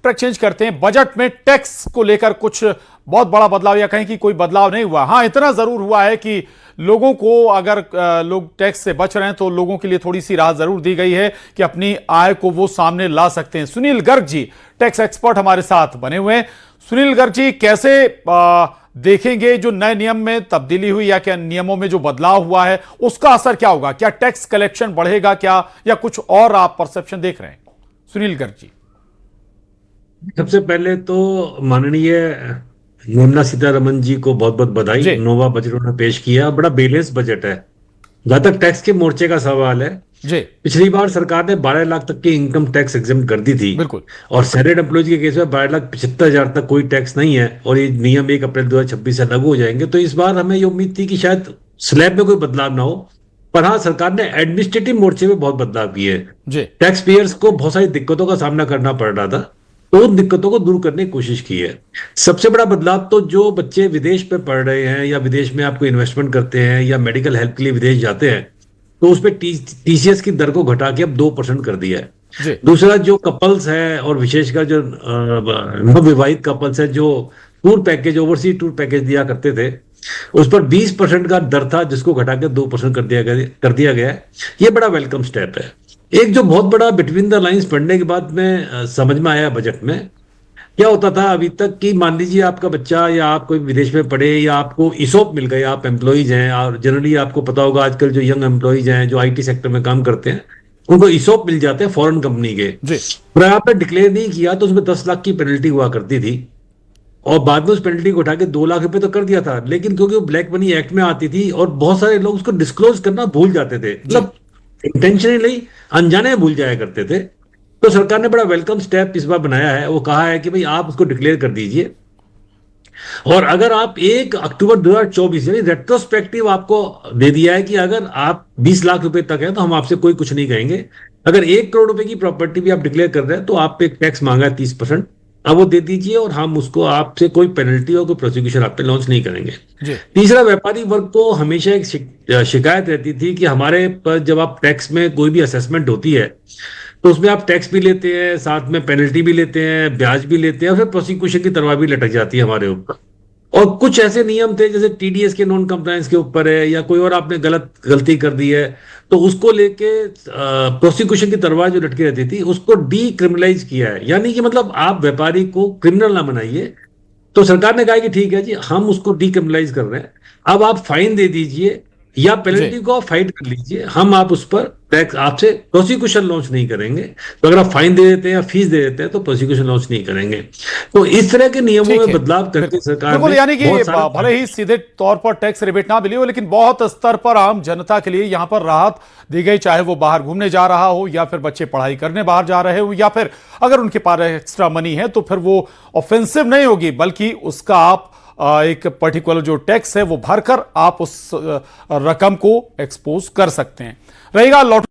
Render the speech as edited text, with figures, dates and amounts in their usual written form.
Track change करते हैं। Budget में टैक्स को लेकर कुछ बहुत बड़ा बदलाव या कहीं कि कोई बदलाव नहीं हुआ। हाँ, इतना जरूर हुआ है कि लोगों को, अगर लोग टैक्स से बच रहे हैं तो लोगों के लिए थोड़ी सी राहत जरूर दी गई है कि अपनी आय को वो सामने ला सकते हैं। सुनील गर्ग जी, टैक्स एक्सपर्ट, हमारे साथ बने हुए हैं। सुनील गर्ग जी, कैसे देखेंगे जो नए नियम में तब्दीली हुई या क्या नियमों में जो बदलाव हुआ है उसका असर क्या होगा? क्या टैक्स कलेक्शन बढ़ेगा क्या, या कुछ और आप परसेप्शन देख रहे हैं? सुनील गर्ग जी। सबसे पहले तो माननीय निर्मला सीतारमन जी को बहुत बहुत बधाई। जी नोवा बजट उन्होंने पेश किया, बड़ा बैलेंस बजट है। जहां तक टैक्स के मोर्चे का सवाल है, जी पिछली बार सरकार ने 12 लाख तक की इनकम टैक्स एग्जेम्प्ट कर दी थी। बिल्कुल। और सैलरीड एम्प्लॉयज के केस में 12,75,000 तक कोई टैक्स नहीं है, और ये नियम 1 अप्रैल 2026 से लागू हो जाएंगे। तो इस बार हमें ये उम्मीद थी कि शायद स्लैब में कोई बदलाव ना हो, पर हाँ, सरकार ने एडमिनिस्ट्रेटिव मोर्चे में बहुत बदलाव किए। जी टैक्स पेयर्स को बहुत सारी दिक्कतों का सामना करना पड़ रहा था, तो उन दिक्कतों को दूर करने की कोशिश की है। सबसे बड़ा बदलाव तो जो बच्चे विदेश में पढ़ रहे हैं या विदेश में आपको इन्वेस्टमेंट करते हैं या मेडिकल हेल्प के लिए विदेश जाते हैं, तो उसमें टीसीएस की दर को घटा के अब 2% कर दिया है। जी दूसरा, जो कपल्स है और विशेषकर जो नवविवाहित कपल्स है, जो tour package, overseas tour package दिया करते थे, उस पर 20% का दर था, जिसको घटा के 2% कर दिया गया है। ये बड़ा वेलकम स्टेप है। एक जो बहुत बड़ा बिटवीन द लाइंस पढ़ने के बाद में समझ में आया बजट में, क्या होता था अभी तक कि मान लीजिए आपका बच्चा या आप कोई विदेश में पढ़े या आपको इसोप मिल गए, आप एम्प्लॉइज हैं, और जनरली आपको पता होगा आजकल जो यंग एम्प्लॉइज हैं जो आईटी सेक्टर में काम करते हैं, उनको इसोप मिल जाते हैं फॉरेन कंपनी के। जी पर आपने डिक्लेयर नहीं किया तो उसमें 10 लाख की पेनल्टी हुआ करती थी, और बाद में उस पेनल्टी को उठा के 2 लाख रुपए तो कर दिया था। लेकिन क्योंकि वो ब्लैक मनी एक्ट में आती थी और बहुत सारे लोग उसको डिस्क्लोज करना भूल जाते थे, जी मतलब इंटेंशनली अनजाने में भूल जाया करते थे। तो सरकार ने बड़ा वेलकम स्टेप इस बार बनाया है। वो कहा है कि भाई आप उसको डिक्लेयर कर दीजिए, और अगर आप 1 अक्टूबर 2024 यानी रेट्रोस्पेक्टिव आपको दे दिया है कि अगर आप 20 लाख रुपए तक है तो हम आपसे कोई कुछ नहीं कहेंगे। अगर 1 करोड़ रुपए की प्रॉपर्टी भी आप डिक्लेयर कर रहे हैं तो आप पे टैक्स मांगा है 30%, अब वो दे दीजिए और हम उसको आपसे कोई पेनल्टी और कोई प्रोसिक्यूशन आप पे लॉन्च नहीं करेंगे। जी तीसरा, व्यापारी वर्ग को हमेशा एक शिकायत रहती थी कि हमारे पर जब आप टैक्स में कोई भी असेसमेंट होती है तो उसमें आप टैक्स भी लेते हैं, साथ में पेनल्टी भी लेते हैं, ब्याज भी लेते हैं, और फिर प्रोसिक्यूशन की तलवार भी लटक जाती है हमारे ऊपर। और कुछ ऐसे नियम थे जैसे टीडीएस के नॉन कंप्लायंस के ऊपर है, या कोई और आपने गलती कर दी है तो उसको लेके प्रोसिक्यूशन की तलवार जो लटकी रहती थी उसको डीक्रिमिनलाइज किया है। यानी कि मतलब आप व्यापारी को क्रिमिनल ना बनाइए। तो सरकार ने कहा कि ठीक है जी, हम उसको डीक्रिमिनलाइज कर रहे हैं, अब आप फाइन दे दीजिए या जी पेनल्टी को आप फाइट कर लीजिए, हम आप उस पर टैक्स आपसे प्रोसिक्यूशन लॉन्च नहीं करेंगे। तो अगर आप फाइन दे देते हैं या फीस दे देते हैं तो प्रोसिक्यूशन लॉन्च नहीं करेंगे। तो इस तरह के नियमों ठीक में है। बदलाव करके बिल्कुल सरकार बिल्कुल, ने यानी कि बहुत सारा भले ही सीधे तौर पर टैक्स रिबेट ना मिली हो, लेकिन बहुत स्तर पर आम जनता के लिए यहां पर राहत दी गई, चाहे वो बाहर घूमने जा रहा हो या फिर बच्चे पढ़ाई करने बाहर जा रहे हो, या फिर अगर उनके पास एक्स्ट्रा मनी है तो फिर वो ऑफेंसिव नहीं होगी, बल्कि उसका आप एक पर्टिकुलर जो टैक्स है वो भरकर आप उस रकम को एक्सपोज कर सकते हैं। रहेगा लॉटरी